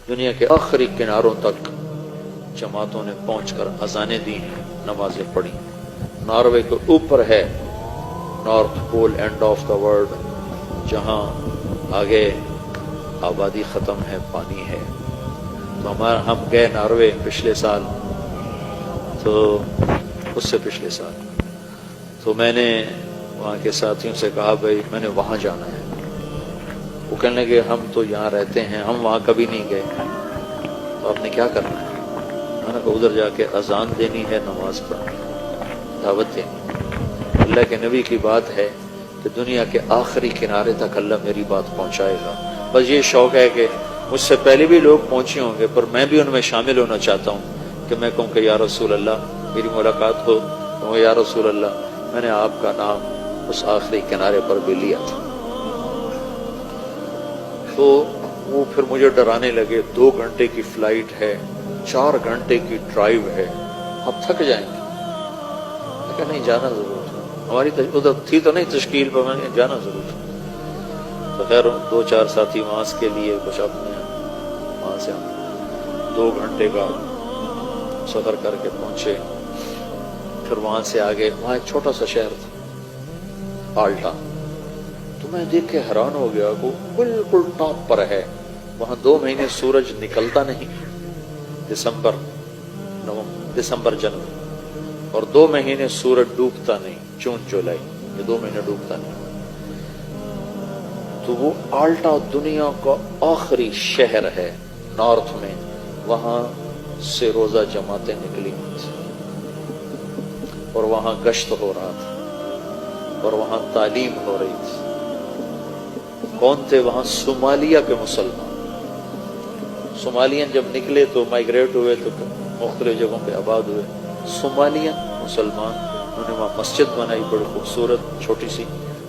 دنیا کے آخری کناروں تک جماعتوں نے پہنچ کر اذانیں دی ہیں، نمازیں پڑھی۔ ناروے کے اوپر ہے north pole end of the world, جہاں آگے آبادی ختم ہے، پانی ہے۔ تو ہم گئے ناروے پچھلے سال، تو اس سے پچھلے سال، تو میں نے وہاں کے ساتھیوں سے کہا بھائی میں نے وہاں جانا ہے۔ وہ کہنے لگے ہم تو یہاں رہتے ہیں، ہم وہاں کبھی نہیں گئے، تو آپ نے کیا کرنا ہے؟ میں نے کہا ادھر جا کے اذان دینی ہے، نماز پڑھنی ہے، دعوت دینی ہے۔ اللہ کے نبی کی بات ہے کہ دنیا کے آخری کنارے تک اللہ میری بات پہنچائے گا۔ بس یہ شوق ہے کہ مجھ سے پہلے بھی لوگ پہنچے ہوں گے، پر میں بھی ان میں شامل ہونا چاہتا ہوں کہ میں کہوں کہ یا رسول اللہ میری ملاقات ہو، تو یا رسول اللہ میں نے آپ کا نام اس آخری کنارے پر بھی لیا تھا۔ تو وہ پھر مجھے ڈرانے لگے، 2 گھنٹے کی فلائٹ ہے، 4 گھنٹے کی ڈرائیو ہے، آپ تھک جائیں گے۔ میں کہا نہیں، جانا ضرور ہے، ہماری ادھر تھی تو نہیں تشکیل پر، میں نے جانا ضرور ہے۔ تو خیر 2-4 ساتھی وہاں کے لیے کچھ اپنے، وہاں سے ہم 2 گھنٹے کا سفر کر کے پہنچے۔ پھر وہاں سے آگے، وہاں ایک چھوٹا سا شہر تھا آلٹا، تو میں دیکھ کے حیران ہو گیا، وہ بالکل ٹاپ پر ہے، وہاں 2 مہینے سورج نکلتا نہیں، دسمبر جنوری، اور 2 مہینے سورج ڈوبتا نہیں، جون جولائی، یہ 2 مہینے ڈوبتا نہیں۔ تو وہ آلٹا دنیا کا آخری شہر ہے نارتھ میں، وہاں سے روزہ جماعتیں نکلی تھی اور وہاں گشت ہو رہا تھا اور وہاں تعلیم ہو رہی تھی۔ کون تھے وہاں؟ صومالیہ کے مسلمان۔ صومالین جب نکلے تو مائیگریٹ ہوئے تو مختلف جگہوں پہ آباد ہوئے۔ صومالین مسلمان، انہوں نے وہاں مسجد بنائی بڑی خوبصورت چھوٹی سی،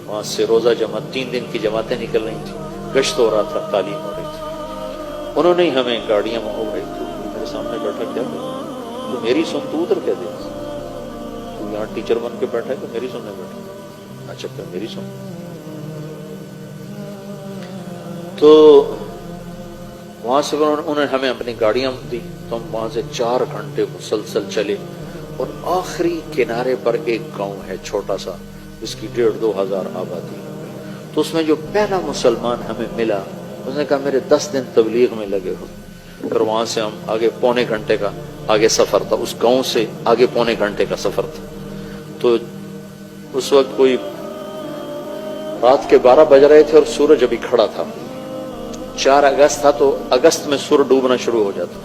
وہاں سے روزہ جماعت 3 دن کی جماعتیں نکل رہی تھیں، گشت ہو رہا تھا، تعلیم ہو رہی تھی۔ انہوں نے ہمیں گاڑیاں ہو گئی، تو میرے سامنے بیٹھا، کیا تو میری سن، تو ادھر کیا دے، تو یہاں ٹیچر بن کے بیٹھا ہے تو میری سننے بیٹھا، اچھا پھر میری سن۔ تو وہاں سے انہوں نے ہمیں اپنی گاڑیاں دی، تو ہم وہاں سے 4 گھنٹے مسلسل چلے، اور آخری کنارے پر ایک گاؤں ہے چھوٹا سا، جس کی 1,500-2 ہزار آبادی۔ تو اس میں جو پہلا مسلمان ہمیں ملا، اس نے کہا میرے 10 دن تبلیغ میں لگے ہو۔ پھر وہاں سے ہم آگے 1.25 گھنٹے کا آگے سفر تھا، اس گاؤں سے آگے 1.25 گھنٹے کا سفر تھا۔ تو اس وقت کوئی رات کے 12 بج رہے تھے اور سورج ابھی کھڑا تھا، 4 اگست تھا، تو اگست میں سورج ڈوبنا شروع ہو جاتا،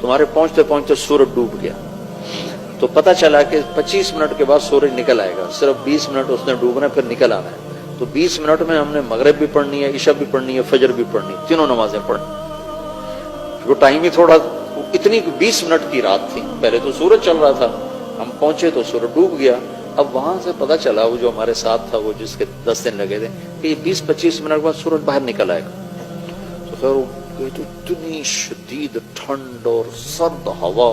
تمہارے پہنچتے پہنچتے سورج ڈوب گیا۔ تو پتہ چلا کہ 25 منٹ کے بعد سورج نکل آئے گا، صرف 20 منٹ اس نے ڈوبنا ہے، پھر نکل آنا ہے۔ تو 20 منٹ میں ہم نے مغرب بھی پڑھنی ہے، عشاء بھی پڑھنی ہے، فجر بھی پڑھنی ہے، تینوں نمازیں پڑھنی۔ وہ ٹائم ہی تھوڑا، اتنی 20 منٹ کی رات تھی، پہلے تو سورج چل رہا تھا، ہم پہنچے تو سورج ڈوب گیا۔ اب وہاں سے پتہ چلا، وہ جو ہمارے ساتھ تھا، وہ جس کے 10 دن لگے تھے، کہ یہ 20-25 منٹ بعد سورج باہر نکل آئے گا۔ تو خیر تو اتنی شدید ٹھنڈ اور سرد ہوا،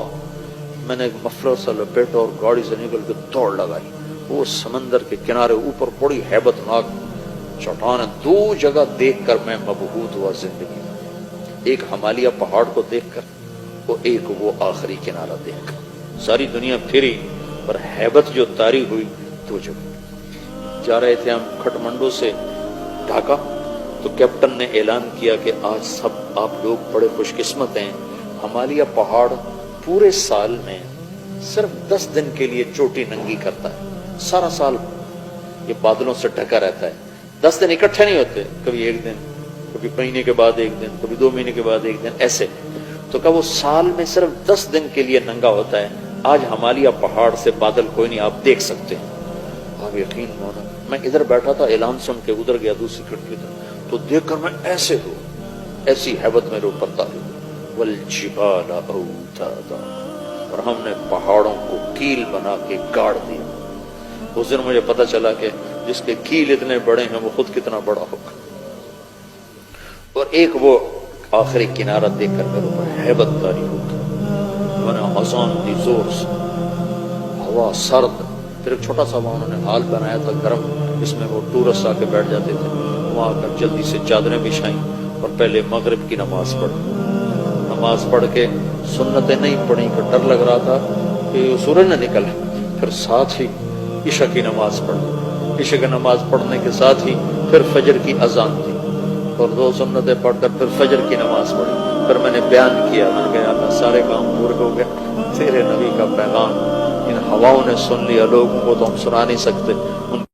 میں نے ایک مفلر سا لپیٹا اور گاڑی سے نکل کے دوڑ لگائی۔ وہ سمندر کے کنارے اوپر بڑی ہیبت ناک چٹانیں 2 جگہ دیکھ کر میں مبہوت ہوا زندگی میں، ایک ہمالیہ پہاڑ کو دیکھ کر، اور ایک وہ آخری کنارہ دیکھ کر۔ ساری دنیا پھری، پر ہیبت جو طاری ہوئی 2 جگہ۔ جا رہے تھے ہم کھٹمنڈو سے ڈھاکہ، تو کیپٹن نے اعلان کیا کہ آج سب آپ لوگ بڑے خوش قسمت ہیں، ہمالیہ پہاڑ پورے سال میں صرف 10 دن کے لیے چوٹی ننگی کرتا ہے، سارا سال یہ بادلوں سے ڈھکا رہتا ہے، 10 دن اکٹھے نہیں ہوتے، کبھی 1 دن، کبھی مہینے کے بعد 1 دن، کبھی 2 مہینے کے بعد 1 دن، ایسے۔ تو کہا وہ سال میں صرف 10 دن کے لیے ننگا ہوتا ہے، آج ہمالیہ پہاڑ سے بادل کوئی نہیں، آپ دیکھ سکتے ہیں۔ آپ یقین مانو، میں ادھر بیٹھا تھا، اعلان سن کے ادھر گیا دوسری کھڑکی طرف، تو دیکھ کر میں ایسے ہو، ایسی ہیبت میرے اوپر طاری ہوئی۔ والجبال اوتادا، اور ہم نے پہاڑوں کو کیل بنا کے گاڑ دیا۔ اس دن مجھے پتہ چلا کہ جس کے کیل اتنے بڑے ہیں وہ خود کتنا بڑا ہوگا۔ اور ایک وہ آخری کنارہ دیکھ کر میرے اوپر ہیبت طاری ہوگی، میں نے آزان دی زور سے، ہوا سرد، پھر ایک چھوٹا سا وہاں انہوں نے ہال بنایا تھا گرم، جس میں وہ ٹورسٹ آ کے بیٹھ جاتے تھے، وہاں آ کر جلدی سے چادریں بچھائیں اور پہلے مغرب کی نماز پڑھی۔ نماز پڑھ کے سنتیں نہیں پڑھی کہ ڈر لگ رہا تھا کہ سورج نہ نکلے، پھر ساتھ ہی عشاء کی نماز پڑھی، عشاء کی نماز پڑھنے کے ساتھ ہی پھر فجر کی اذان دی اور 2 سنتیں پڑھ کر پھر فجر کی نماز پڑھی۔ پھر میں نے بیان کیا، میں نے کہا اللہ سارے کام پورے ہو گئے، تیرے نبی کا پیغام ان ہواؤں نے سن لیا، لوگوں کو تو ہم سنا نہیں سکتے، ان